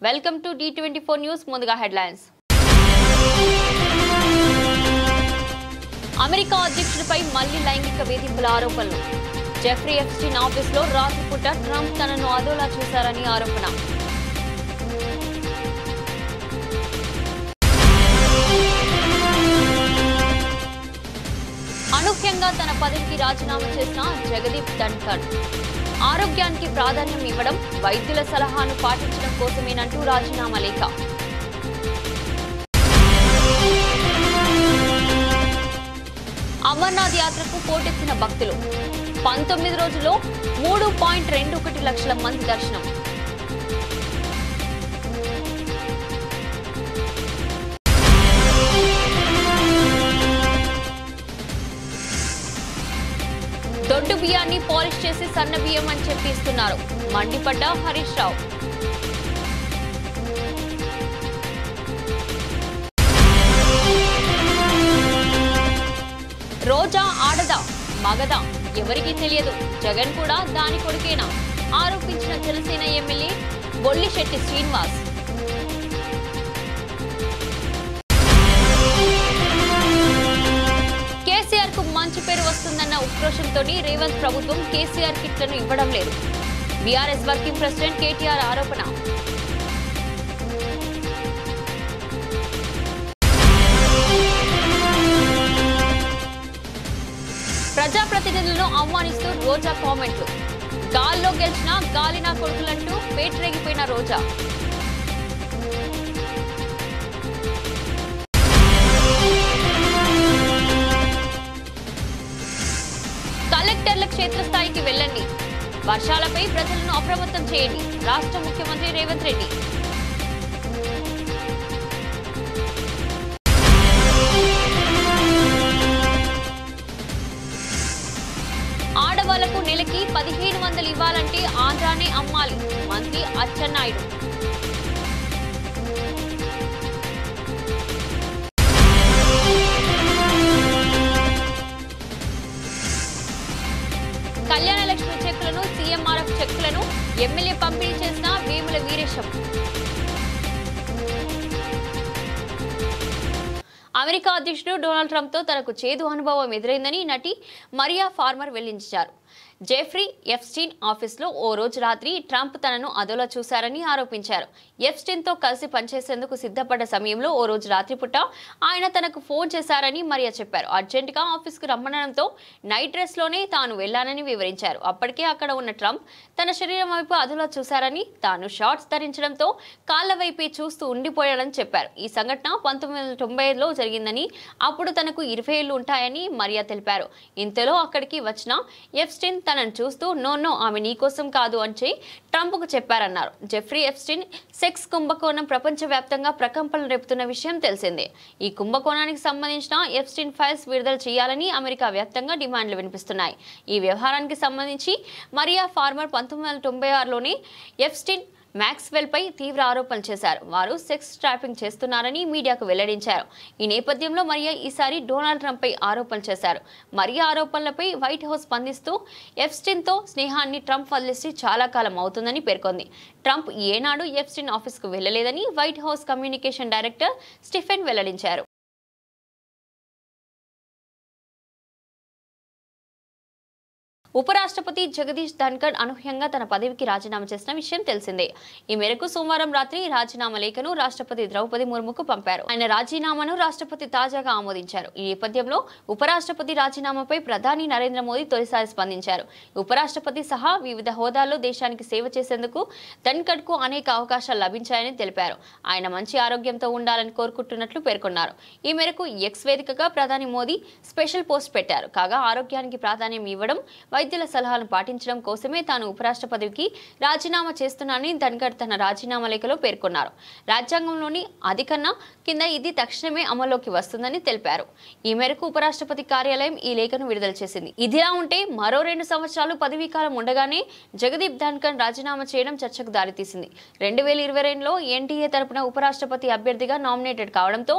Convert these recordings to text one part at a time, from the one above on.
Welcome to D24 news. ముందుగా headlines. America అధ్యక్షుడిపై మళ్లీ లైంగిక వేధింపుల ఆరోపణలు. జెఫ్రీ ఎప్స్టీన్ ఆఫీసులో రాత్రిపూట ట్రంప్ తనను అదోలా చూశారని ఆరోపణ. అనూహ్యంగా తన పదవికి రాజీనామా చేసిన జగదీప్ ధన్కర్. ఆరోగ్యానికి ప్రాధాన్యం ఇవ్వడం, వైద్యుల సలహాను పాటించడం కోసమేనంటూ రాజీనామా లేఖ. అమర్నాథ్ యాత్రకు పోటెత్తిన భక్తులు. 19 రోజుల్లో 3.21 లక్షల మంది దర్శనం. దొడ్డు బియ్యాన్ని పాలిష్ చేసి సన్న బియ్యం అని చెప్పిస్తున్నారు. మండిపడ్డ హరీష్ రావు. రోజా ఆడదా మగదా ఎవరికీ తెలియదు, జగన్ కూడా దాని కొడుకేనా ఆరోపించిన జనసేన ఎమ్మెల్యే బొల్లిశెట్టి శ్రీనివాస్. కేసీఆర్ కు మంచి పేరు వస్తుందన్న ఉక్రోషంతో రేవంత్ ప్రభుత్వం కేసీఆర్ కిట్లను ఇవ్వడం లేదు. బీఆర్ఎస్ వర్కింగ్ ప్రెసిడెంట్ కేటీఆర్ ఆరోపణ. ప్రజాప్రతినిధులను అవమానిస్తూ రోజా కామెంట్లు. గాల్లో గెలిచిన గాలినా కొడుకులంటూ పేటరేగిపోయిన రోజా. కలెక్టర్ల క్షేత్రస్థాయికి వెళ్ళండి, వర్షాలపై ప్రజలను అప్రమత్తం చేయండి. రాష్ట్ర ముఖ్యమంత్రి రేవంత్ రెడ్డి. ఆడవాళ్లకు నెలకి 1500 ఇవ్వాలంటే ఆంధ్రానే అమ్మాలి, మంత్రి అచ్చెన్నాయుడు. కళ్యాణ లక్ష్మి చెక్కులను, సీఎంఆర్ఎఫ్ చెక్కులను ఎమ్మెల్యే పంపిణీ చేసిన వేముల వీరేశం. అమెరికా అధ్యక్షుడు డొనాల్డ్ ట్రంప్ తో తనకు చేదు అనుభవం ఎదురైందని నటి మరియా ఫార్మర్ వెల్లడించారు. జెఫ్రీ ఎప్స్టీన్ ఆఫీసులో ఓ రోజు రాత్రి ట్రంప్ తనను అదోలా చూశారని ఆరోపించారు. ఎప్స్టీన్ తో కలిసి పనిచేసేందుకు సిద్ధపడ్డ సమయంలో ఓ రోజు రాత్రిపూట ఆయన తనకు ఫోన్ చేశారని మరియా చెప్పారు. అర్జెంటుగా ఆఫీసుకు రమ్మనడంతో నైట్ డ్రెస్ లోనే తాను వెళ్లానని వివరించారు. అప్పటికే అక్కడ ఉన్న ట్రంప్ తన శరీరం వైపు అదోలా చూశారని, తాను షార్ట్స్ ధరించడంతో కాళ్ల వైపే చూస్తూ ఉండిపోయాడని చెప్పారు. ఈ సంఘటన 1995లో జరిగిందని, అప్పుడు తనకు 20 ఏళ్లు ఉంటాయని మరియా తెలిపారు. ఇంతలో అక్కడికి వచ్చిన ఎప్స్టీన్ తనను చూస్తూ నో ఆమె నీకోసం కాదు అని ట్రంప్కు చెప్పారన్నారు. జెఫ్రీ ఎప్స్టీన్ సెక్స్ కుంభకోణం ప్రపంచవ్యాప్తంగా ప్రకంపనలు రేపుతున్న విషయం తెలిసిందే. ఈ కుంభకోణానికి సంబంధించిన ఎప్స్టీన్ ఫైల్స్ విడుదల చేయాలని అమెరికా వ్యాప్తంగా డిమాండ్లు వినిపిస్తున్నాయి. ఈ వ్యవహారానికి సంబంధించి మరియా ఫార్మర్ 1996లోనే ఎప్స్టీన్ మ్యాక్స్వెల్ పై తీవ్ర ఆరోపణలు చేశారు. వారు సెక్స్ ట్రాపింగ్ చేస్తున్నారని మీడియాకు వెల్లడించారు. ఈ నేపథ్యంలో మరియా ఈసారి డొనాల్డ్ ట్రంప్ పై ఆరోపణలు చేశారు. మరియా ఆరోపణలపై వైట్ హౌస్ స్పందిస్తూ ఎప్స్టీన్ తో స్నేహాన్ని ట్రంప్ వదిలేసి చాలా కాలం అవుతుందని పేర్కొంది. ట్రంప్ ఏనాడు ఎప్స్టీన్ ఆఫీసుకు వెళ్లలేదని White House communication director Stephen వెల్లడించారు. ఉపరాష్ట్రపతి జగదీప్ ధన్కర్ అనూహ్యంగా తన పదవికి రాజీనామా చేసిన విషయం తెలిసిందే. ఈ మేరకు సోమవారం రాత్రి రాజీనామా లేఖను రాష్ట్రపతి ద్రౌపది ముర్ముకు పంపారు. ఆయన రాజీనామాను రాష్ట్రపతి తాజాగా ఆమోదించారు. ఈ నేపథ్యంలో ఉపరాష్ట్రపతి రాజీనామాపై ప్రధాని నరేంద్ర మోదీ తొలిసారి స్పందించారు. ఉపరాష్ట్రపతి సహా వివిధ హోదాల్లో దేశానికి సేవ చేసేందుకు ధన్కర్ కు అనేక అవకాశాలు లభించాయని తెలిపారు. ఆయన మంచి ఆరోగ్యంతో ఉండాలని కోరుకుంటున్నట్లు పేర్కొన్నారు. ఈ మేరకు ఎక్స్ వేదికగా ప్రధాని మోదీ స్పెషల్ పోస్ట్ పెట్టారు. కాగా ఆరోగ్యానికి ప్రాధాన్యం ఇవ్వడం, వైద్యుల సలహాలను పాటించడం కోసమే తాను ఉపరాష్ట్ర పదవికి రాజీనామా చేస్తున్నానని ధన్కర్ తన రాజీనామా లేఖలో పేర్కొన్నారు. రాజ్యాంగంలోని అధికన్నా కింద ఇది తక్షణమే అమల్లోకి వస్తుందని తెలిపారు. ఈ మేరకు ఉపరాష్ట్రపతి కార్యాలయం ఈ లేఖను విడుదల చేసింది. ఇదిలా ఉంటే మరో 2 సంవత్సరాలు పదవీ కాలం ఉండగానే జగదీప్ ధన్కర్ రాజీనామా చేయడం చర్చకు దారితీసింది. 2022లో ఎన్డీఏ తరపున ఉపరాష్ట్రపతి అభ్యర్థిగా నామినేటెడ్ కావడంతో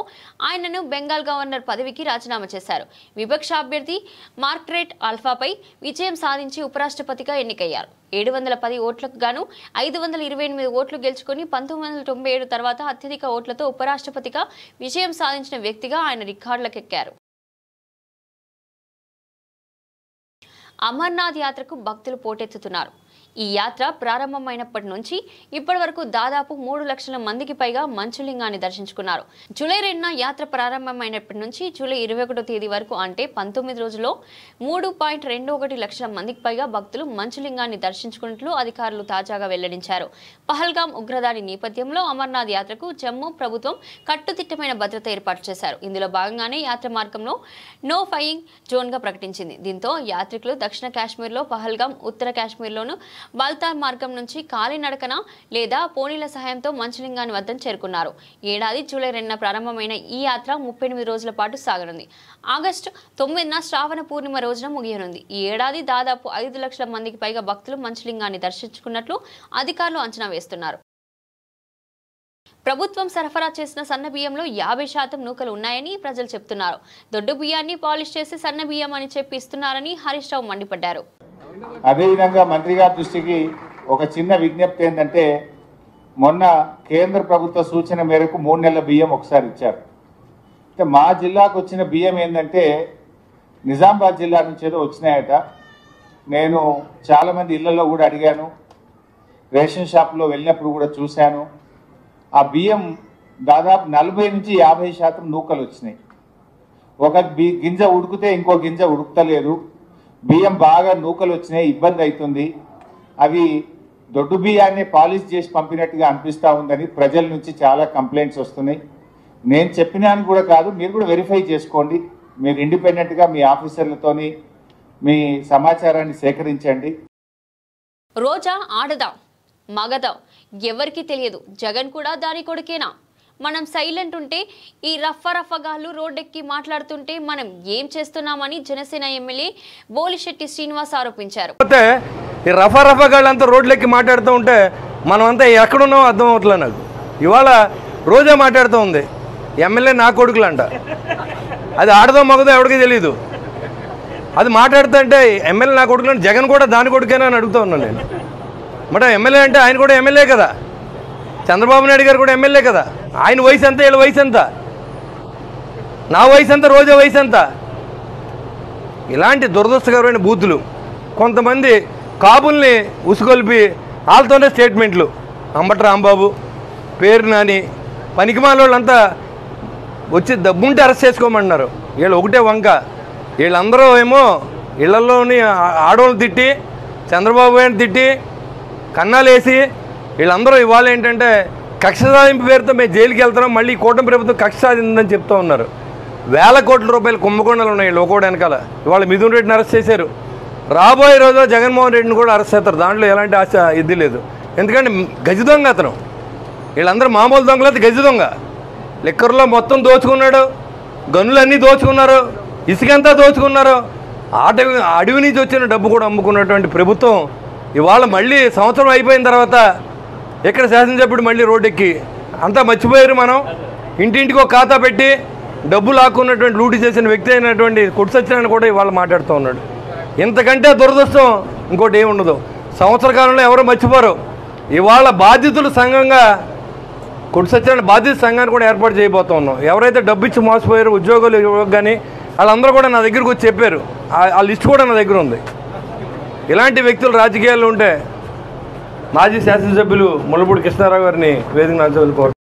ఆయనను బెంగాల్ గవర్నర్ పదవికి రాజీనామా చేశారు. విపక్ష అభ్యర్థి మార్గరెట్ ఆల్ఫాపై విజయం సాధించి ఉపరాష్ట్రపతిగా ఎన్నికయ్యారు. 710 ఓట్లకు గాను 528 ఓట్లు గెలుచుకుని 1997 తర్వాత అత్యధిక ఓట్లతో ఉపరాష్ట్రపతిగా విజయం సాధించిన వ్యక్తిగా ఆయన రికార్డులకెక్కారు. అమర్నాథ్ యాత్రకు భక్తులు పోటెత్తుతున్నారు. ఈ యాత్ర ప్రారంభమైనప్పటి నుంచి ఇప్పటి వరకు దాదాపు 3 లక్షల మందికి పైగా మంచులింగాన్ని దర్శించుకున్నారు. జూలై 2న యాత్ర ప్రారంభమైనప్పటి నుంచి జూలై 21వ తేదీ వరకు అంటే 19 రోజుల్లో 3.21 లక్షల మందికి పైగా భక్తులు మంచులింగాన్ని దర్శించుకున్నట్లు అధికారులు తాజాగా వెల్లడించారు. పహల్గామ్ ఉగ్రదాడి నేపథ్యంలో అమర్నాథ్ యాత్రకు జమ్మూ ప్రభుత్వం కట్టుదిట్టమైన భద్రత ఏర్పాటు చేశారు. ఇందులో భాగంగానే యాత్ర మార్గంలో నో ఫైయింగ్ జోన్గా ప్రకటించింది. దీంతో యాత్రికులు దక్షిణ కాశ్మీర్లో పహల్గామ్, ఉత్తర కాశ్మీర్లోను బాల్తార్ మార్గం నుంచి కాలినడకన లేదా పోనీల సహాయంతో మంచులింగాన్ని వద్దకు చేరుకున్నారు. ఏడాది జూలై 2న ప్రారంభమైన ఈ యాత్ర 38 రోజుల పాటు సాగనుంది. ఆగస్టు 9న శ్రావణ పూర్ణిమ రోజున ముగియనుంది. ఈ ఏడాది దాదాపు 5 లక్షల మందికి పైగా భక్తులు మంచులింగాన్ని దర్శించుకున్నట్లు అధికారులు అంచనా వేస్తున్నారు. ప్రభుత్వం సరఫరా చేసిన సన్న బియ్యంలో 50% నూకలు ఉన్నాయని ప్రజలు చెప్తున్నారు. దొడ్డు బియ్యాన్ని పాలిష్ చేసి సన్న బియ్యం అని చెప్పి ఇస్తున్నారని హరీష్ రావు మండిపడ్డారు. అదేవిధంగా మంత్రి గారి దృష్టికి ఒక చిన్న విజ్ఞప్తి ఏంటంటే, మొన్న కేంద్ర ప్రభుత్వ సూచన మేరకు 3 నెలల బియ్యం ఒకసారి ఇచ్చారు. అంటే మా జిల్లాకు వచ్చిన బియ్యం ఏంటంటే నిజామాబాద్ జిల్లా నుంచి ఏదో వచ్చినాయట. నేను చాలామంది ఇళ్లలో కూడా అడిగాను, రేషన్ షాప్లో వెళ్ళినప్పుడు కూడా చూశాను. ఆ బియ్యం దాదాపు 40 నుంచి 50% నూకలు వచ్చినాయి. ఒక గింజ ఉడికితే ఇంకో గింజ ఉడుకుతలేదు. బియ్యం బాగా నూకలు వచ్చినాయి, ఇబ్బంది అవుతుంది. అవి దొడ్డు బియ్యాన్ని పాలిష్ చేసి పంపినట్టుగా అనిపిస్తూ ఉందని ప్రజల నుంచి చాలా కంప్లైంట్స్ వస్తున్నాయి. నేను చెప్పినాను కూడా కాదు, మీరు కూడా వెరిఫై చేసుకోండి. మీరు ఇండిపెండెంట్గా మీ ఆఫీసర్లతోని మీ సమాచారాన్ని సేకరించండి. రోజా ఆడదా మగదా ఎవరికి తెలియదు. జగన్ కూడా దాని కొడుకేనా? మనం సైలెంట్ ఉంటే ఈ రఫగాళ్ళు రోడ్డెక్కి మాట్లాడుతుంటే మనం ఏం చేస్తున్నామని జనసేన ఎమ్మెల్యే బోలిశెట్టి శ్రీనివాస్ ఆరోపించారు. ఈ రఫగాళ్ళంతా రోడ్లెక్కి మాట్లాడుతూ ఉంటే మనం అంతా ఎక్కడున్నామో అర్థం అవుతలే. నాకు ఇవాళ రోజా మాట్లాడుతూ ఉంది, ఎమ్మెల్యే నా కొడుకులంట. అది ఆడదో మగదో ఎవరికి తెలియదు. అది మాట్లాడుతుంటే ఎమ్మెల్యే నా కొడుకులంటే జగన్ కూడా దాని కొడుకేనా అని అడుగుతూ ఉన్నాను నేను. మరి ఎమ్మెల్యే అంటే ఆయన కూడా ఎమ్మెల్యే కదా, చంద్రబాబు నాయుడు గారు కూడా ఎమ్మెల్యే కదా. ఆయన వయసు ఎంత, వీళ్ళ వయసు ఎంత, నా వయసు ఎంత, రోజా వయసు ఎంత? ఇలాంటి దురదృష్టకరమైన బూతులు కొంతమంది కాబుల్ని ఉసుగొల్పి వాళ్ళతోనే స్టేట్మెంట్లు. అంబటి రాంబాబు, పేరు నాని, పనికిమాల వాళ్ళంతా వచ్చి దబ్బుంటే అరెస్ట్ చేసుకోమంటున్నారు. వీళ్ళు ఒకటే వంక. వీళ్ళందరూ ఏమో ఇళ్లలోని ఆడవాళ్ళని తిట్టి, చంద్రబాబు గారిని తిట్టి, కన్నాలు వేసి, వీళ్ళందరూ ఇవాళ ఏంటంటే కక్ష సాధింపు పేరుతో మేము జైలుకి వెళ్తున్నాం, మళ్ళీ కూటమి ప్రభుత్వం కక్ష సాధిందని చెప్తూ ఉన్నారు. వేల కోట్ల రూపాయలు కుంభకోణాలు ఉన్నాయి లోకోడ వెనకాల. ఇవాళ మిథున్ రెడ్డిని అరెస్ట్ చేశారు. రాబోయే రోజుల్లో జగన్మోహన్ రెడ్డిని కూడా అరెస్ట్ చేస్తారు. దాంట్లో ఎలాంటి ఆశ ఇది లేదు. ఎందుకంటే గజ దొంగ అతను. వీళ్ళందరూ మామూలు దొంగలైతే గజ దొంగ. లిక్కర్లో మొత్తం దోచుకున్నాడు, గనులన్నీ దోచుకున్నారు, ఇసుకంతా దోచుకున్నారు. అడవి నుంచి వచ్చిన డబ్బు కూడా అమ్ముకున్నటువంటి ప్రభుత్వం ఇవాళ మళ్ళీ సంవత్సరం అయిపోయిన తర్వాత ఇక్కడ శాసనసభ్యుడు మళ్ళీ రోడ్డెక్కి అంతా మర్చిపోయారు. మనం ఇంటింటికి ఒక ఖాతా పెట్టి డబ్బు లాక్కున్నటువంటి లూటీ చేసిన వ్యక్తి అయినటువంటి కొట్టు సత్యనారాయణ కూడా ఇవాళ మాట్లాడుతూ ఉన్నాడు. ఇంతకంటే దురదృష్టం ఇంకోటి ఏమి ఉండదు. సంవత్సర కాలంలో ఎవరు మర్చిపోరు. ఇవాళ బాధితుల సంఘంగా కొట్టు సత్యనారాయణ బాధిత సంఘాన్ని కూడా ఏర్పాటు చేయబోతూ ఉన్నాం. ఎవరైతే డబ్బు ఇచ్చి మోసపోయారో ఉద్యోగాలు కానీ వాళ్ళందరూ కూడా నా దగ్గరకు వచ్చి చెప్పారు. ఆ లిస్ట్ కూడా నా దగ్గర ఉంది. ఇలాంటి వ్యక్తులు రాజకీయాల్లో ఉంటే మాజీ శాసనసభ్యులు ముల్లపూడి కృష్ణారావు గారిని వేదిక నాల్చుకోవాలి.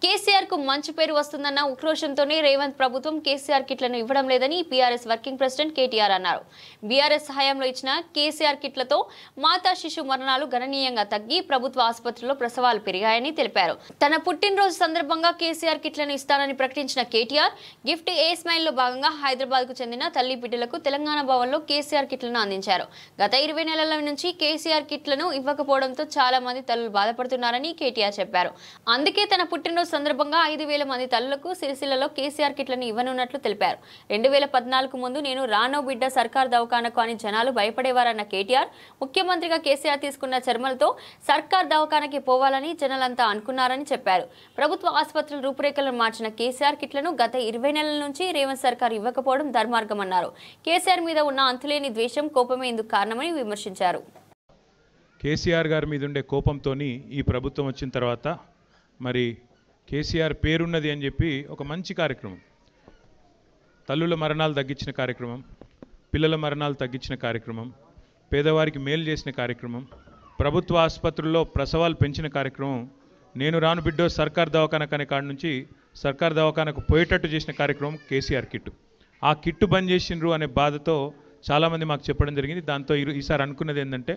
కేసీఆర్ కు మంచి పేరు వస్తుందన్న ఉక్రోషంతోనే రేవంత్ ప్రభుత్వం కేసీఆర్ కిట్లను ఇవ్వడం లేదని బీఆర్ఎస్ వర్కింగ్ ప్రెసిడెంట్ కేటీఆర్ అన్నారు. బీఆర్ఎస్ హయాంలో ఇచ్చిన కేసీఆర్ కిట్లతో మాతా శిశు మరణాలు గణనీయంగా తగ్గి ప్రభుత్వ ఆసుపత్రుల్లో ప్రసవాలు పెరిగాయని తెలిపారు. తన పుట్టినరోజు సందర్భంగా కేసీఆర్ కిట్లను ఇస్తానని ప్రకటించిన కేటీఆర్ గిఫ్ట్ ఏ స్మైల్ లో భాగంగా హైదరాబాద్ కు చెందిన తల్లి బిడ్డలకు తెలంగాణ భవన్ లో కేసీఆర్ కిట్లను అందించారు. గత 20 నెలల నుంచి కేసీఆర్ కిట్లను ఇవ్వకపోవడంతో చాలా మంది తల్లులు బాధపడుతున్నారని కేటీఆర్ చెప్పారు. అందుకే తన పుట్టినరోజు సందర్భంగా భాగంగా 5,000 మంది తల్లులకు సిరిసిల్లలో కేసీఆర్ కిట్లను ఇవ్వనున్నట్లు తెలిపారు. 2014 ముందు నేను రానో బిడ్డ సర్కార్ దవాఖానకు అని జనాలు భయపడేవారన్న కేటీఆర్ ముఖ్యమంత్రిగా కేసీఆర్ తీసుకున్న చర్మలతో సర్కార్ దవాఖానకి పోవాలని జనాలంతా అనుకున్నారని చెప్పారు. ప్రభుత్వ ఆసుపత్రుల రూపురేఖలను మార్చిన కేసీఆర్ కిట్లను గత 20 నెలల నుంచి రేవంత్ సర్కార్ ఇవ్వకపోవడం దుర్మార్గమన్నారు. కేసీఆర్ మీద ఉన్న అంతులేని ద్వేషం, కోపమే ఇందుకు కారణమని విమర్శించారు. కేసీఆర్ గారి మీద ఉండే కోపంతోని ఈ ప్రభుత్వం వచ్చిన తర్వాత మరి కేసీఆర్ పేరున్నది అని చెప్పి ఒక మంచి కార్యక్రమం, తల్లుల మరణాలు తగ్గించిన కార్యక్రమం, పిల్లల మరణాలు తగ్గించిన కార్యక్రమం, పేదవారికి మేలు చేసిన కార్యక్రమం, ప్రభుత్వ ఆసుపత్రుల్లో ప్రసవాలు పెంచిన కార్యక్రమం, నేను రాను బిడ్డో సర్కార్ దవాఖానకు అనే కాడ నుంచి సర్కార్ దవాఖానకు పోయేటట్టు చేసిన కార్యక్రమం కేసీఆర్ కిట్టు. ఆ కిట్టు బంద్ చేసిండ్రు అనే బాధతో చాలామంది మాకు చెప్పడం జరిగింది. దాంతో ఈసారి అనుకున్నది ఏంటంటే,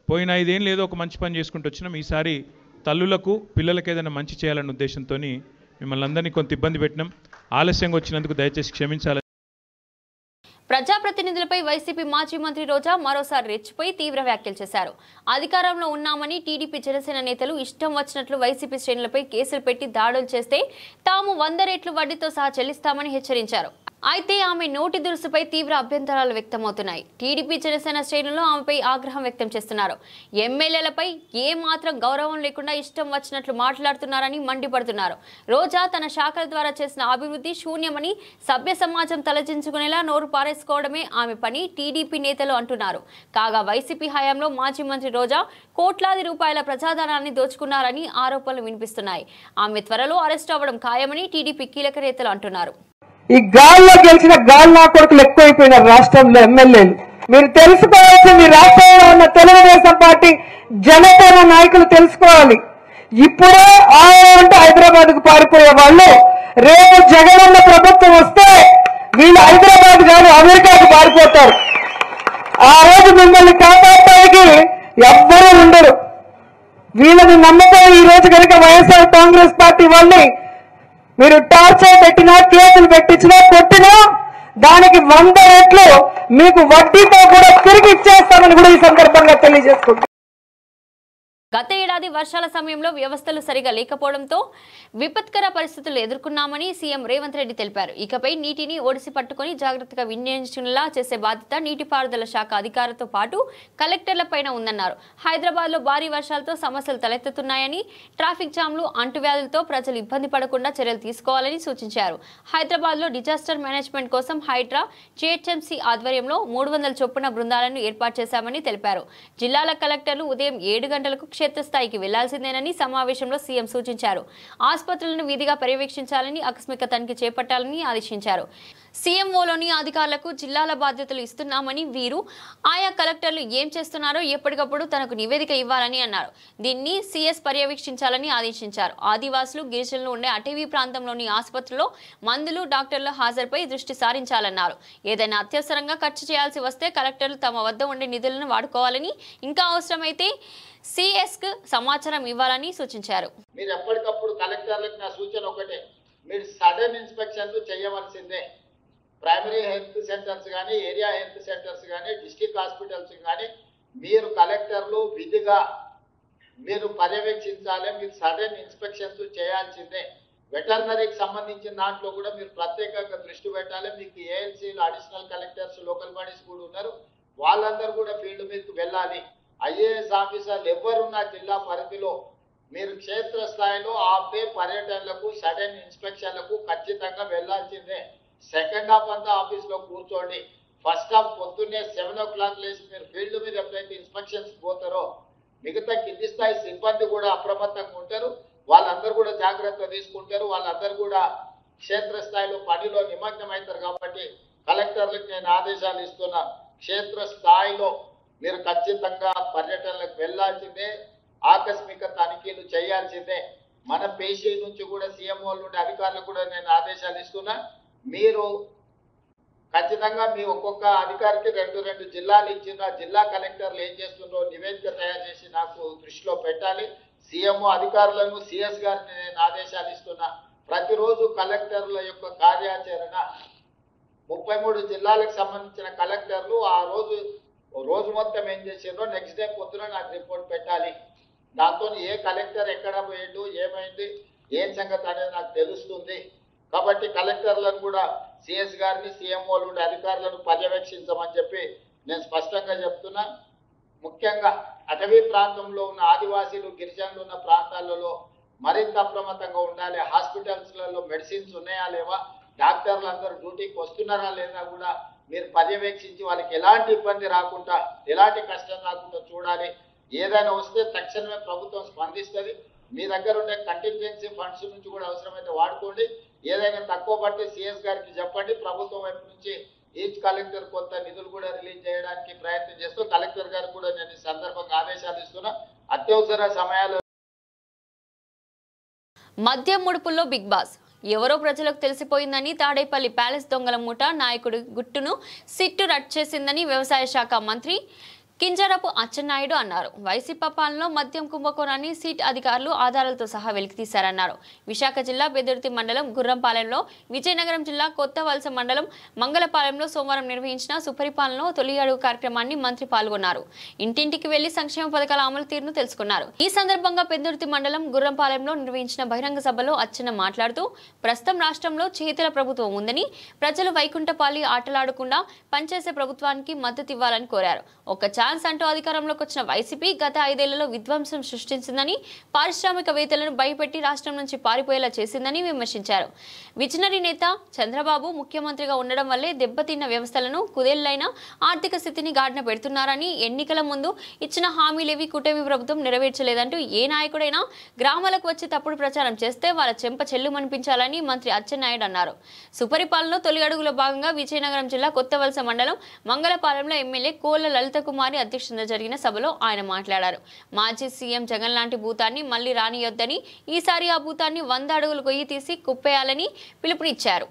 పోయిన 5 ఏళ్ళు ఏదో ఒక మంచి పని చేసుకుంటూ వచ్చినాం, ఈసారి తల్లులకు పిల్లలకి ఏదైనా మంచి చేయాలన్న ఉద్దేశంతో మిమ్మల్ని అందరినీ కొంత ఇబ్బంది పెట్టినాం. ఆలస్యంగా వచ్చినందుకు దయచేసి క్షమించాలి. ప్రజాప్రతినిధులపై వైసీపీ మాజీ మంత్రి రోజా మరోసారి రెచ్చిపోయి తీవ్ర వ్యాఖ్యలు చేశారు. అధికారంలో ఉన్నామని టీడీపీ, జనసేన నేతలు ఇష్టం వచ్చినట్లు వైసీపీ శ్రేణులపై కేసులు పెట్టి దాడులు చేస్తే తాము 100 రెట్లు వడ్డీతో సహా చెల్లిస్తామని హెచ్చరించారు. అయితే ఆమె నోటి దురుసుపై తీవ్ర అభ్యంతరాలు వ్యక్తమవుతున్నాయి. టీడీపీ, జనసేన శ్రేణులు ఆమెపై ఆగ్రహం వ్యక్తం చేస్తున్నారు. ఎమ్మెల్యేలపై ఏ మాత్రం గౌరవం లేకుండా ఇష్టం వచ్చినట్లు మాట్లాడుతున్నారని మండిపడుతున్నారు. రోజా తన శాఖల ద్వారా చేసిన అభివృద్ధి శూన్యమని, సభ్య సమాజం తలచించుకునేలా నోరు పారేసుకోవడమే ఆమె పని టీడీపీ నేతలు అంటున్నారు. కాగా వైసీపీ హయాంలో మాజీ మంత్రి రోజా కోట్లాది రూపాయల ప్రజాధనాన్ని దోచుకున్నారని ఆరోపణలు వినిపిస్తున్నాయి. ఆమె త్వరలో అరెస్ట్ అవ్వడం ఖాయమని టీడీపీ కీలక నేతలు అంటున్నారు. ఈ గాల్లో గెలిచిన గాల్లో కొడుకులు ఎక్కువైపోయినారు రాష్ట్రంలో ఎమ్మెల్యేలు. మీరు తెలుసుకోవాల్సింది, రాష్ట్రంలో ఉన్న తెలుగుదేశం పార్టీ, జనసేన నాయకులు తెలుసుకోవాలి. ఇప్పుడే అంటే హైదరాబాద్ కు పారిపోయే వాళ్ళు రేపు జగనన్న ప్రభుత్వం వస్తే వీళ్ళు హైదరాబాద్ కాదు అమెరికాకు పారిపోతారు. ఆ రోజు మిమ్మల్ని కాపాడటానికి ఎవ్వరూ ఉండరు. వీళ్ళని నమ్మకం ఈ రోజు కనుక వైఎస్ఆర్ కాంగ్రెస్ పార్టీ వాళ్ళని మీరు టార్చర్ పెట్టినా, కేసులు పెట్టించినా, కొట్టినా దానికి 100 రెట్లు మీకు వడ్డీతో కూడా తిరిగి ఇచ్చేస్తామని కూడా ఈ సందర్భంగా తెలియజేసుకుంటాం. గత ఏడాది వర్షాల సమయంలో వ్యవస్థలు సరిగా లేకపోవడంతో విపత్కర పరిస్థితులు ఎదుర్కొన్నామని సీఎం రేవంత్ రెడ్డి తెలిపారు. ఇకపై నీటిని ఒడిసి పట్టుకుని జాగ్రత్తగా వినియోగించేలా చేసే బాధ్యత నీటిపారుదల శాఖ అధికారులతో పాటు కలెక్టర్లపైన ఉందన్నారు. హైదరాబాద్లో భారీ వర్షాలతో సమస్యలు తలెత్తుతున్నాయని, ట్రాఫిక్ జామ్లు, అంటువ్యాధులతో ప్రజలు ఇబ్బంది పడకుండా చర్యలు తీసుకోవాలని సూచించారు. హైదరాబాద్లో డిజాస్టర్ మేనేజ్మెంట్ కోసం హైడ్రా, జీహెచ్ఎంసీ ఆధ్వర్యంలో 300 చొప్పున బృందాలను ఏర్పాటు చేశామని తెలిపారు. జిల్లాల కలెక్టర్లు ఉదయం 7 గంటలకు క్షేత్రస్థాయికి వెళ్లాల్సిందేనని సమావేశంలో సీఎం సూచించారు. ఆసుపత్రులను విధిగా పర్యవేక్షించాలని, ఆకస్మిక తనిఖీ చేపట్టాలని ఆదేశించారు. సీఎంఓలోని అధికారులకు జిల్లాల బాధ్యతలు ఇస్తున్నామని, వీరు ఆయా కలెక్టర్లు ఏం చేస్తున్నారో ఎప్పటికప్పుడు తనకు నివేదిక ఇవ్వాలని అన్నారు. దీన్ని సీఎస్ పర్యవేక్షించాలని ఆదేశించారు. ఆదివాసులు, గిరిజనులు ఉండే అటవీ ప్రాంతంలోని ఆసుపత్రుల్లో మందులు, డాక్టర్ల హాజరుపై దృష్టి సారించాలన్నారు. ఏదైనా అత్యవసరంగా ఖర్చు చేయాల్సి వస్తే కలెక్టర్లు తమ వద్ద ఉండే నిధులను వాడుకోవాలని, ఇంకా అవసరమైతే సిఎస్ కు సమాచారం ఇవ్వాలని సూచించారు. మీరు ఎప్పటికప్పుడు కలెక్టర్లకు నా సూచన ఒకటే, మీరు సడన్ ఇన్స్పెక్షన్లు చేయవలసిందే. ప్రైమరీ హెల్త్ సెంటర్స్ కానీ, ఏరియా హెల్త్ సెంటర్స్ కానీ, డిస్ట్రిక్ట్ హాస్పిటల్స్ కానీ మీరు కలెక్టర్లు విధిగా మీరు పర్యవేక్షించాలి. మీరు సడన్ ఇన్స్పెక్షన్స్ చేయాల్సిందే. వెటర్నరీకి సంబంధించిన దాంట్లో కూడా మీరు ప్రత్యేకంగా దృష్టి పెట్టాలి. మీకు ఏఎల్సీలు, అడిషనల్ కలెక్టర్స్, లోకల్ బాడీస్ కూడా ఉన్నారు, వాళ్ళందరూ కూడా ఫీల్డ్ మీదకి వెళ్ళాలి. ఐఏఎస్ ఆఫీసర్లు ఎవరున్నా జిల్లా పరిధిలో మీరు క్షేత్రస్థాయిలో ఆపే పర్యటనలకు, సడన్ ఇన్స్పెక్షన్లకు ఖచ్చితంగా వెళ్లాల్సిందే. సెకండ్ హాఫ్ అంతా ఆఫీస్లో కూర్చోండి. ఫస్ట్ హాఫ్ పొద్దున్నే 7 o'clock లేసి మీరు ఫీల్డ్ మీద ఎప్పుడైతే ఇన్స్పెక్షన్స్ పోతారో మిగతా కింది స్థాయి సిబ్బంది కూడా అప్రమత్తంగా ఉంటారు. వాళ్ళందరూ కూడా జాగ్రత్త తీసుకుంటారు. వాళ్ళందరూ కూడా క్షేత్రస్థాయిలో పనిలో నిమగ్నం అవుతారు. కాబట్టి కలెక్టర్లకు నేను ఆదేశాలు ఇస్తున్నా, క్షేత్రస్థాయిలో మీరు ఖచ్చితంగా పర్యటనలకు వెళ్లాల్సిందే, ఆకస్మిక తనిఖీలు చేయాల్సిందే. మన పేషీ నుంచి కూడా సీఎంఓ నుండి అధికారులకు కూడా నేను ఆదేశాలు ఇస్తున్నా. మీరు ఖచ్చితంగా మీ ఒక్కొక్క అధికారికి 2 జిల్లాలు ఇచ్చిన జిల్లా కలెక్టర్లు ఏం చేస్తుందో నివేదిక తయారు చేసి నాకు దృష్టిలో పెట్టాలి. సీఎంఓ అధికారులను, సిఎస్ గారిని నేను ఆదేశాలు ఇస్తున్నా. ప్రతిరోజు కలెక్టర్ల యొక్క కార్యాచరణ 33 జిల్లాలకు సంబంధించిన కలెక్టర్లు ఆ రోజు మొత్తం ఏం చేసిందో నెక్స్ట్ డే పొద్దున నాకు రిపోర్ట్ పెట్టాలి. దాంతో ఏ కలెక్టర్ ఎక్కడ పోయిండు, ఏమైంది, ఏం సంగతి అనేది నాకు తెలుస్తుంది. కాబట్టి కలెక్టర్లను కూడా సిఎస్ గారిని సీఎంఓలు ఉండే అధికారులను పర్యవేక్షించమని చెప్పి నేను స్పష్టంగా చెప్తున్నా. ముఖ్యంగా అటవీ ప్రాంతంలో ఉన్న ఆదివాసీలు గిరిజనులు ఉన్న ప్రాంతాలలో మరింత అప్రమత్తంగా ఉండాలి. హాస్పిటల్స్లలో మెడిసిన్స్ ఉన్నాయా లేవా, డాక్టర్లు అందరూ డ్యూటీకి వస్తున్నారా లేదా కూడా మీరు పర్యవేక్షించి వాళ్ళకి ఎలాంటి ఇబ్బంది రాకుండా ఎలాంటి కష్టం రాకుండా చూడాలి. ఏదైనా వస్తే తక్షణమే ప్రభుత్వం స్పందిస్తుంది. మీ దగ్గర ఉండే కంటింజెన్సీ ఫండ్స్ నుంచి కూడా అవసరమైతే వాడుకోండి. ఏదైనా తక్కువ పడితే సిఎస్ గారికి చెప్పండి. ప్రభుత్వం వైపు నుంచి ఈచ్ కలెక్టర్ కొంత నిధులు కూడా రిలీజ్ చేయడానికి ప్రయత్నం చేస్తూ కలెక్టర్ గారు కూడా నేను ఈ సందర్భంగా ఆదేశాలు ఇస్తున్నా. అత్యవసర సమయాల్లో మద్యం ముడుపుల్లో బిగ్ బాస్ ఎవరో ప్రజలకు తెలిసిపోయిందని తాడేపల్లి ప్యాలెస్ దొంగల ముఠ నాయకుడి గుట్టును సిట్టు రట్ చేసిందని వ్యవసాయ శాఖ మంత్రి కింజరపు అచ్చెన్నాయుడు అన్నారు. వైసీపీ పాలనలో మద్యం కుంభకోణాన్ని సీట్ అధికారులు ఆధారాలతో సహా వెలికితీశారన్నారు. విశాఖ జిల్లా బెదుర్తి మండలం గుర్రంపాలెంలో, విజయనగరం జిల్లా కొత్త వలస మండలం మంగళపాలెంలో సోమవారం నిర్వహించిన సుపరిపాలనలో తొలి అడుగు కార్యక్రమాన్ని మంత్రి పాల్గొన్నారు. ఇంటింటికి వెళ్లి సంక్షేమ పథకాల అమలు తీరును తెలుసుకున్నారు. ఈ సందర్భంగా బెదుర్తి మండలం గుర్రంపాలెంలో నిర్వహించిన బహిరంగ సభలో అచ్చెన్న మాట్లాడుతూ ప్రస్తుతం రాష్ట్రంలో చేతుల ప్రభుత్వం ఉందని, ప్రజలు వైకుంఠపాలి ఆటలాడకుండా పనిచేసే ప్రభుత్వానికి మద్దతు ఇవ్వాలని కోరారు. ఒక ఛాన్స్ అంటూ అధికారంలోకి వచ్చిన వైసీపీ గత 5 ఏళ్లలో విధ్వంసం సృష్టించిందని, పారిశ్రామికవేత్తలను భయపెట్టి రాష్ట్రం నుంచి పారిపోయేలా చేసిందని విమర్శించారు. విజనరీ నేత చంద్రబాబు ముఖ్యమంత్రిగా ఉండడం వల్లే దెబ్బతిన్న వ్యవస్థలను కుదేళ్లైన ఆర్థిక స్థితిని గాడిన పెడుతున్నారని, ఎన్నికల ముందు ఇచ్చిన హామీలేవి కూటమి ప్రభుత్వం నెరవేర్చలేదంటూ ఏ నాయకుడైనా గ్రామాలకు వచ్చి తప్పుడు ప్రచారం చేస్తే వాళ్ళ చెంప చెల్లుమనిపించాలని మంత్రి అచ్చెన్నాయుడు అన్నారు. సుపరిపాలనలో తొలి అడుగులో భాగంగా విజయనగరం జిల్లా కొత్త వలస మండలం మంగళపాలెంలో ఎమ్మెల్యే కోళ్ల లలిత కుమారి అధ్యక్షతన జరిగిన సభలో ఆయన మాట్లాడారు. మాజీ సీఎం జగన్ లాంటి భూతాన్ని మళ్లీ రానియొద్దని, ఈసారి ఆ భూతాన్ని 100 అడుగులు గొయ్యి తీసి కుప్పేయాలని పిలుపునిచ్చారు.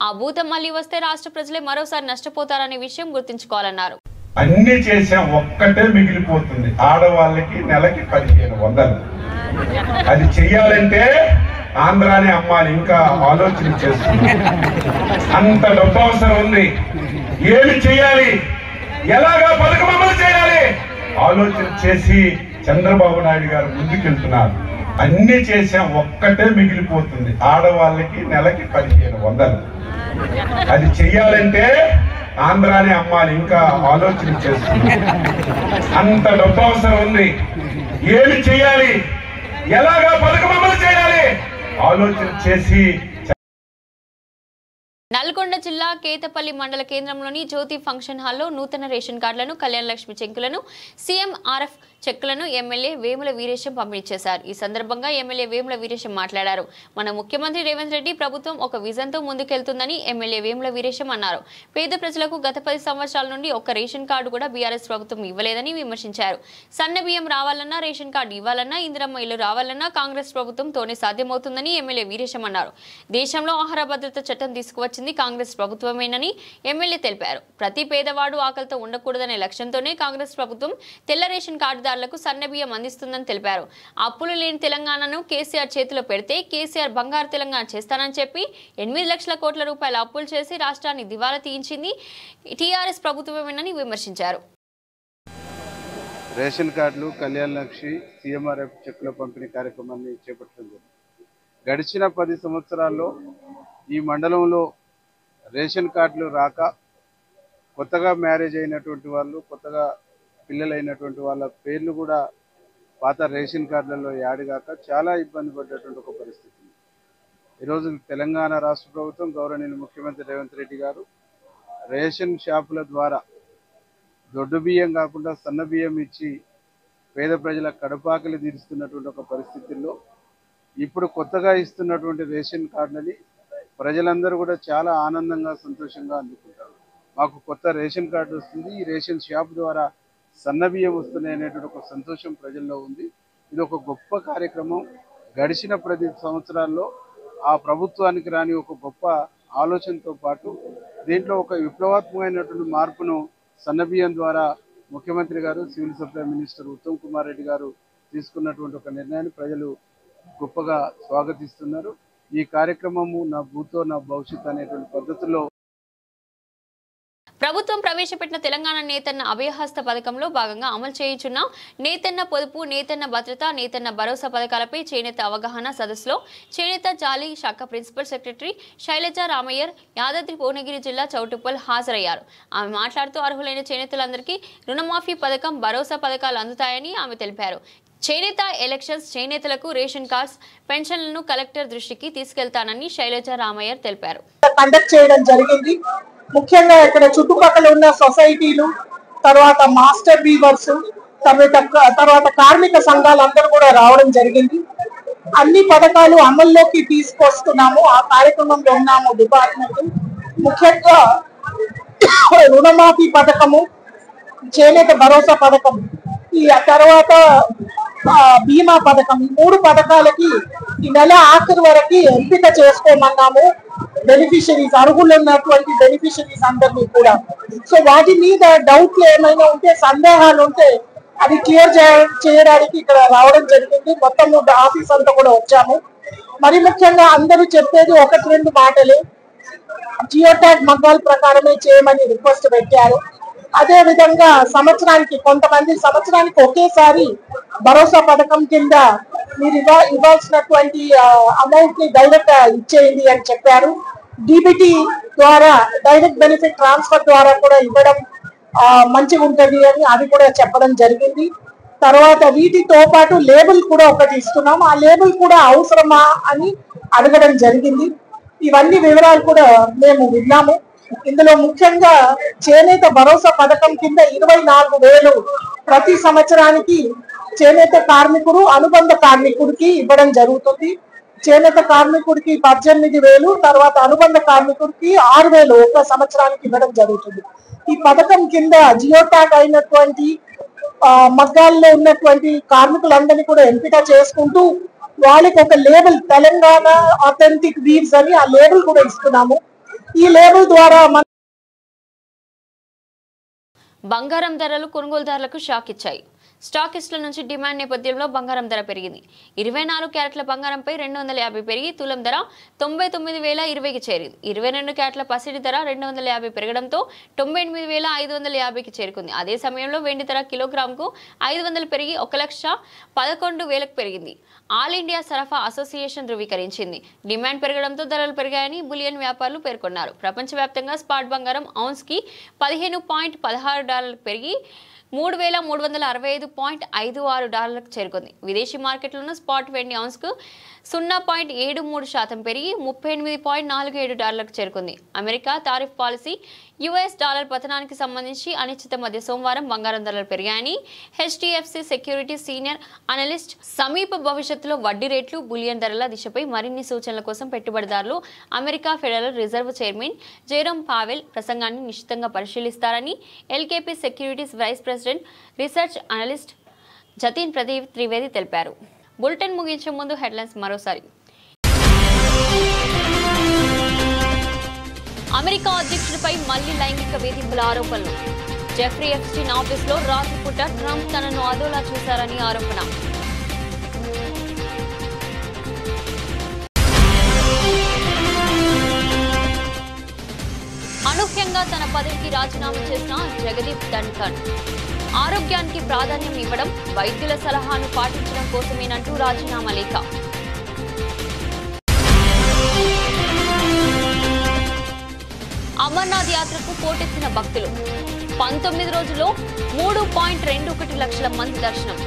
ఆ భూతం మళ్లీ వస్తే రాష్ట్ర ప్రజలే మరోసారి నష్టపోతారనే విషయం గుర్తుంచుకోవాలన్నారు. అన్ని చేసే ఒక్కటే మిగిలిపోతుంది, ఆడవాళ్ళకి నెలకి 1500. అది చెయ్యాలంటే ఆంధ్రానే అమ్మాలి. ఇంకా ఆలోచన చేస్తుంది. అంత డబ్బు అవసరం ఉంది. ఏమి చేయాలి, ఎలాగా పథకం అమలు చేయాలి ఆలోచన చేసి చంద్రబాబు నాయుడు గారు ముందుకెళ్తున్నారు. అన్ని చేసే ఒక్కటే మిగిలిపోతుంది, ఆడవాళ్ళకి నెలకి 1500. అది చెయ్యాలంటే ఆంధ్రానే అమ్మాలి. ఇంకా ఆలోచన చేస్తుంది. అంత డబ్బు అవసరం ఉంది. ఏమి చేయాలి, ఎలాగా పథకం అమలు చేయాలి ఆలోచన చేసి నల్గొండ జిల్లా కేతపల్లి మండల కేంద్రంలోని జ్యోతి ఫంక్షన్ హాల్లో నూతన రేషన్ కార్డులను, కళ్యాణ లక్ష్మి చెక్కులను, సీఎంఆర్ఎఫ్ చెక్కులను ఎమ్మెల్యే వేముల వీరేశం పంపిణీ చేశారు. ఈ సందర్భంగా ఎమ్మెల్యే వేముల వీరేశం మాట్లాడారు. మన ముఖ్యమంత్రి రేవంత్ రెడ్డి ప్రభుత్వం ఒక విజన్తో ముందుకెళ్తుందని ఎమ్మెల్యే వేముల వీరేశం అన్నారు. పేద ప్రజలకు గత 10 సంవత్సరాల నుండి ఒక్క రేషన్ కార్డు కూడా బీఆర్ఎస్ ప్రభుత్వం ఇవ్వలేదని విమర్శించారు. సన్న బియ్యం రావాలన్నా, రేషన్ కార్డు ఇవ్వాలన్నా, ఇందిరమ్మ ఇల్లు రావాలన్నా కాంగ్రెస్ ప్రభుత్వంతోనే సాధ్యమవుతుందని ఎమ్మెల్యే వీరేశం అన్నారు. దేశంలో ఆహార భద్రత చట్టం తీసుకువచ్చింది కాంగ్రెస్ ప్రభుత్వమేనని ఎమ్మెల్యే తెలిపారు. ప్రతి పేదవాడు ఆకలితో ఉండకూడదనే లక్ష్యంతోనే కాంగ్రెస్ ప్రభుత్వం తెల్ల రేషన్ కార్డుదారులకు సన్న బియ్యం అందిస్తుందని తెలిపారు. అప్పులు లేని తెలంగాణను కేసీఆర్ చేతిలో పెడితే కేసీఆర్ బంగారు తెలంగాణ చేస్తానని చెప్పి 8 లక్షల కోట్ల రూపాయల అప్పులు చేసి రాష్ట్రాన్ని దివాలా తీయించింది టీఆర్ఎస్ ప్రభుత్వమేనని విమర్శించారు. రేషన్ కార్డులు, కళ్యాణ లక్ష్మి, సీఎంఆర్ఎఫ్ చెక్కుల పంపిణీ కార్యక్రమాన్ని చేపట్టడం జరిగింది. గడిచిన 10 సంవత్సరాల్లో ఈ మండలంలో రేషన్ కార్డులు రాక, కొత్తగా మ్యారేజ్ అయినటువంటి వాళ్ళు, కొత్తగా పిల్లలైనటువంటి వాళ్ళ పేర్లు కూడా పాత రేషన్ కార్డులలో యాడ్ కాక చాలా ఇబ్బంది పడ్డటువంటి ఒక పరిస్థితి. ఈరోజు తెలంగాణ రాష్ట్ర ప్రభుత్వం, గౌరవనీయులు ముఖ్యమంత్రి రేవంత్ రెడ్డి గారు రేషన్ షాపుల ద్వారా దొడ్డు బియ్యం కాకుండా సన్న బియ్యం ఇచ్చి పేద ప్రజల కడుపాకలి తీరుస్తున్నటువంటి ఒక పరిస్థితుల్లో ఇప్పుడు కొత్తగా ఇస్తున్నటువంటి రేషన్ కార్డులని ప్రజలందరూ కూడా చాలా ఆనందంగా, సంతోషంగా అందుకుంటారు. మాకు కొత్త రేషన్ కార్డు వస్తుంది, ఈ రేషన్ షాప్ ద్వారా సన్న బియ్యం వస్తున్నాయి అనేటువంటి ఒక సంతోషం ప్రజల్లో ఉంది. ఇది ఒక గొప్ప కార్యక్రమం. గడిచిన 10 సంవత్సరాల్లో ఆ ప్రభుత్వానికి రాని ఒక గొప్ప ఆలోచనతో పాటు దీంట్లో ఒక విప్లవాత్మకమైనటువంటి మార్పును సన్న బియ్యం ద్వారా ముఖ్యమంత్రి గారు, civil supply minister Uttam Kumar Reddy గారు తీసుకున్నటువంటి ఒక నిర్ణయాన్ని ప్రజలు గొప్పగా స్వాగతిస్తున్నారు. ఈ కార్యక్రమము నా భూతో నా భవిష్యత్ అనేటువంటి పద్ధతిలో ప్రభుత్వం ప్రవేశపెట్టిన తెలంగాణ నేతన్న అభయహస్త పథకంలో భాగంగా అమలు చేయుచున్న నేతన్న పొదుపు, నేతన్న భద్రత, నేతన్న భరోసా పథకాలపై చేనేత అవగాహన సదస్సులో చేనేత జాలి శాఖ ప్రిన్సిపల్ సెక్రటరీ శైలజ రామయ్యర్, యాదాద్రి భువనగిరి జిల్లా చౌటుప్పల్ హాజరయ్యారు. ఆమె మాట్లాడుతూ అర్హులైన చేనేతలందరికీ రుణమాఫీ పథకం, భరోసా పథకాలు అందుతాయని ఆమె తెలిపారు. చేనేత ఎలక్షన్స్ చేనేతలకు రేషన్ కార్డ్స్, పెన్షన్లను కలెక్టర్ దృష్టికి తీసుకెళ్తానని శైలజ రామయ్యర్ తెలిపారు. కండక్ట్ చేయడం జరిగింది. ముఖ్యంగా ఇక్కడ చుట్టుపక్కల ఉన్న సొసైటీలు, తర్వాత మాస్టర్ వీవర్స్, తర్వాత కార్మిక సంఘాలందరూ కూడా రావడం జరిగింది. అన్ని పథకాలు అమల్లోకి తీసుకొస్తున్నాము. ఆ కార్యక్రమంలో ఉన్నాము డిపార్ట్మెంట్. ముఖ్యంగా రుణమాఫీ పథకము, చేనేత భరోసా పథకం, ఈ తర్వాత బీమా పథకం, ఈ 3 పథకాలకి ఈ నెల ఆఖరి వరకు ఎంపిక చేసుకోమన్నాము బెనిఫిషరీస్, అర్హులు ఉన్నటువంటి బెనిఫిషరీస్ అందరినీ కూడా. సో వాటి మీద డౌట్లు ఏమైనా ఉంటే, సందేహాలు ఉంటే అది క్లియర్ చేయడానికి ఇక్కడ రావడం జరిగింది. మొత్తం ఆఫీస్ అంతా కూడా వచ్చాము. మరి ముఖ్యంగా అందరూ చెప్పేది 1-2 మాటలే. జియో ట్యాగ్ మగ్గాల ప్రకారమే చేయమని రిక్వెస్ట్ పెట్టారు. అదే విధంగా కొంతమంది సంవత్సరానికి ఒకేసారి భరోసా పథకం కింద మీరు ఇవ్వాల్సినటువంటి అమౌంట్ ని డైరెక్ట్ ఇచ్చేయండి అని చెప్పారు. డిబిటీ ద్వారా, డైరెక్ట్ బెనిఫిట్ ట్రాన్స్ఫర్ ద్వారా కూడా ఇవ్వడం మంచిగా ఉంటది అని అది కూడా చెప్పడం జరిగింది. తర్వాత వీటితో పాటు లేబుల్ కూడా ఒకటి ఇస్తున్నాం. ఆ లేబుల్ కూడా అవసరమా అని అడగడం జరిగింది. ఇవన్నీ వివరాలు కూడా మేము విన్నాము. ఇందులో ముఖ్యంగా చేనేత భరోసా పథకం కింద 24,000 ప్రతి సంవత్సరానికి చేనేత కార్మికుడు, అనుబంధ కార్మికుడికి ఇవ్వడం జరుగుతుంది. చేనేత కార్మికుడికి 18,000, తర్వాత అనుబంధ కార్మికుడికి 6,000 ఒక సంవత్సరానికి ఇవ్వడం జరుగుతుంది. ఈ పథకం కింద జియో ట్యాగ్ అయినటువంటి మగ్గాల్లో ఉన్నటువంటి కార్మికులందరినీ కూడా ఎంపిక చేసుకుంటూ వాళ్ళకి ఒక లేబుల్, తెలంగాణ ఆథెంటిక్ వీవ్స్ అని ఆ లేబుల్ కూడా ఇస్తున్నాము. ఈ లేబుల్ ద్వారా బంగారం ధరలు కొనుగోలుదారులకు షాక్ ఇచ్చాయి. స్టాకిస్టుల నుంచి డిమాండ్ నేపథ్యంలో బంగారం ధర పెరిగింది. 24 క్యారెట్ల బంగారంపై 250 పెరిగి తులం ధర 99,020కి చేరింది. 22 క్యారెట్ల పసిడి ధర 250 పెరగడంతో 98,550కి చేరుకుంది. అదే సమయంలో వెండి ధర కిలోగ్రాముకు 500 పెరిగి 1,11,000కు పెరిగింది. ఆల్ ఇండియా సరఫరా అసోసియేషన్ ధృవీకరించింది. డిమాండ్ పెరగడంతో ధరలు పెరిగాయని బులియన్ వ్యాపారులు పేర్కొన్నారు. ప్రపంచవ్యాప్తంగా స్పాట్ బంగారం ఔన్స్కి $15.16 పెరిగి $3,365.56 చేరుకుంది. విదేశీ మార్కెట్లోనూ స్పాట్ వెండి ఔన్స్కు 0.73% పెరిగి $38.47 చేరుకుంది. America tariff policy, US dollar పతనానికి సంబంధించి అనిశ్చిత మధ్య సోమవారం బంగారం ధరలు పెరిగాయని హెచ్డిఎఫ్సి సెక్యూరిటీ సీనియర్ అనలిస్ట్ సమీప భవిష్యత్తులో వడ్డీ రేట్లు, బులియన్ ధరల దిశపై మరిన్ని సూచనల కోసం పెట్టుబడిదారులు America Federal Reserve chairman Jerome Powell ప్రసంగాన్ని నిశ్చితంగా పరిశీలిస్తారని LKP securities vice president research analyst Jatin Pradeep Trivedi తెలిపారు. బులెటిన్ ముగించే ముందు హెడ్లైన్స్ మరోసారి. అమెరికా అధ్యక్షుడిపై మళ్లీ లైంగిక వేధింపుల ఆరోపణలు. జెఫ్రీ ఎప్స్టీన్ ఆఫీసులో రాత్రిపూట ట్రంప్ తనను అదోలా చూశారని ఆరోపణ. అనూహ్యంగా తన పదవికి రాజీనామా చేసిన జగదీప్ ధన్కర్. ఆరోగ్యానికి ప్రాధాన్యం ఇవ్వడం, వైద్యుల సలహాను పాటించడం కోసమేనంటూ రాజీనామా లేఖ. అమర్నాథ్ యాత్రకు పోటెత్తిన భక్తులు. 19 రోజుల్లో 3.21 లక్షల మంది దర్శనం.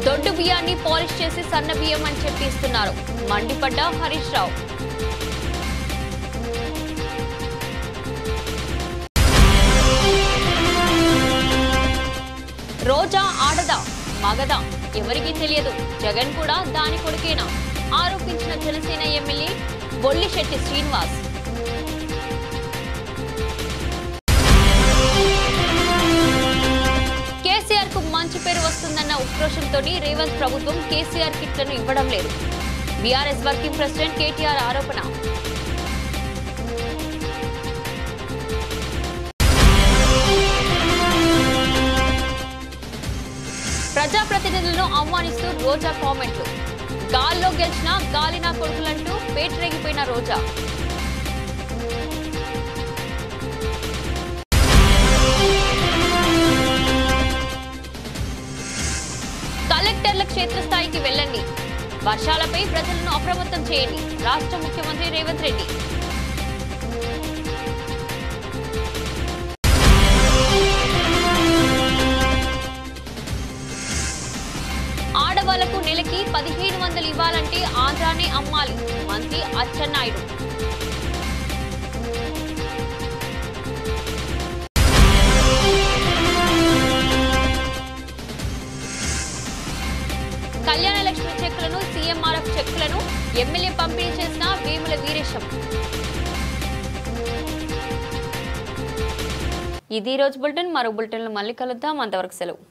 దొడ్డు బియ్యాన్ని పాలిష్ చేసి సన్న బియ్యం అని చెప్పి ఇస్తున్నారు. మండిపడ్డ హరీష్ రావు. రోజా ఆడదా మగదా ఎవరికీ తెలియదు, జగన్ కూడా దాని కొడుకేనా ఆరోపించిన జనసేన ఎమ్మెల్యే బొల్లిశెట్టి శ్రీనివాస్. కేసీఆర్ కు మంచి పేరు వస్తుందన్న ఉక్రోషంతో రేవంత్ ప్రభుత్వం కేసీఆర్ కిట్లను ఇవ్వడం లేదు. బీఆర్ఎస్ వర్కింగ్ ప్రెసిడెంట్ కేటీఆర్ ఆరోపణ. ప్రజాప్రతినిధుల దళితులను అవమానిస్తూ రోజా కామెంట్లు. గాల్లో గెలిచిన గాలినా కొడుకులంటూ పేటరేగిపోయిన రోజా. కలెక్టర్ల క్షేత్రస్థాయికి వెళ్ళండి, వర్షాలపై ప్రజలను అప్రమత్తం చేయండి. రాష్ట్ర ముఖ్యమంత్రి రేవంత్ రెడ్డి. ఆడవాళ్లకు నెలకి 1500 ఇవ్వాలంటే ఆంధ్రానే అమ్మాలి, మంత్రి అచ్చెన్నాయుడు. కళ్యాణ లక్ష్మి చెక్కులను, సీఎంఆర్ఎఫ్ చెక్కులను ఎమ్మెల్యే పంపిణీ చేసిన వేముల వీరేశం. ఇది రోజు బులెటిన్. మరో బులెటిన్లో మళ్ళీ కలుద్దాం. అంతవరకు సెలవు.